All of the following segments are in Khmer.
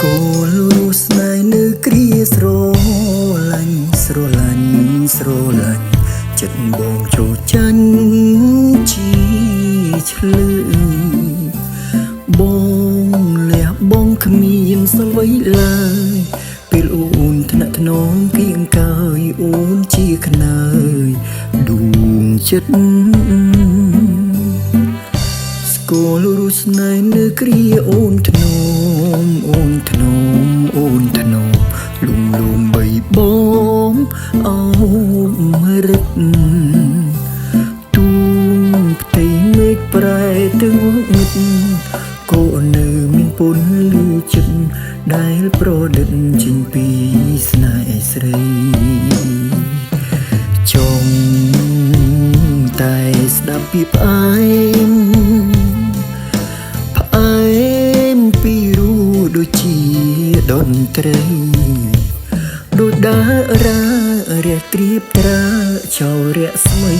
គោលរូស្នេហ៍នៅគ្រាស្រឡាញ់ស្រឡាញ់ស្រឡាញ់ចិត្តបងចូលចាញ់ជាឆ្លើយបងលះបងគ្មានសល់អ្វីឡើយពេលអូនថ្នាក់ថ្នមគៀងកាយអូនជាខ្នើយដួងចិត្តគោលរូស្នេហ៍នៅគ្រាអូនធ្នមអូនធ្នមអូនធ្នមលំលំបីបងអោមរិទ្ធទូងផ្ទៃមេឃប្រែទៅងឹតគោនៅមានពុនលឺចិត្តដែលប្រឌិតចេញពីស្នេហ៍ស្រីចង់តែស្ដាប់ពីផ្អែមពីរូដូចជាតន្ត្រីដូចតារារះត្រៀបត្រាចោរៈស្មី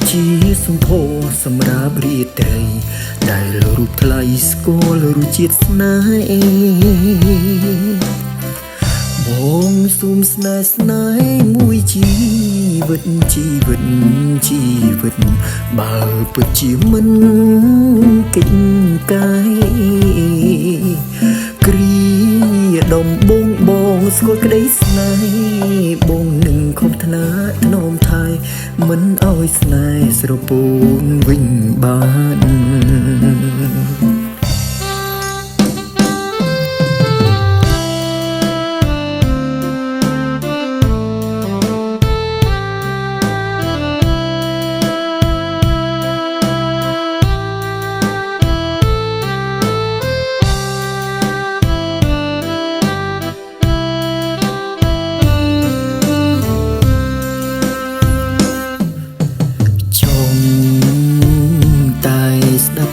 ជាសម្ផោសម្រាប់រាត្រីដែលរូបថ្លៃស្គាល់រសជាតិស្នេហ៍បងសូមស្នេហ៍ស្នេហ៍មួយជីវិតជីវិតជីវិតបើពិតជាមិនកិច្ចកាយគ្រាដំបងបងស្គាល់ក្តីស្នេហ៍បងនឹងខំថ្នាក់ថ្នមថែមិនឲ្យស្នេហ៍ស្រពោនវិញបាន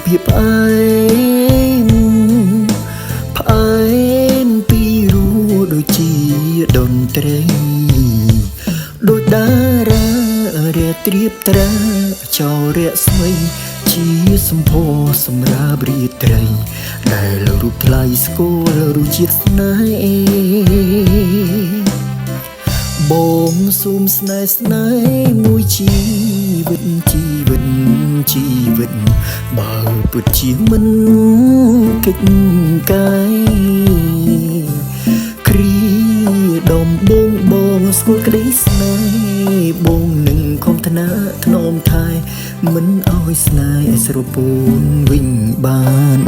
ភាពផ្អែមផ្អែមពីរូដូចជាតន្ត្រីដូចតារារះត្រៀបត្រាចោរៈស្មីជាសម្ផោសម្រាប់រាត្រីដែលរូបថ្លៃស្គាល់រសជាតិស្នេហ៍បងសូមស្នេហ៍ស្នេហ៍មួយជីវិតជីវិតជីវិតបើពិតជាមិនកិច្ចកាយគ្រាដំបងបងស្គាល់ក្តីស្នេហ៍បងនឹងខំថ្នាក់ថ្នមថែមិនឲ្យស្នេហ៍ស្រពោនវិញបាន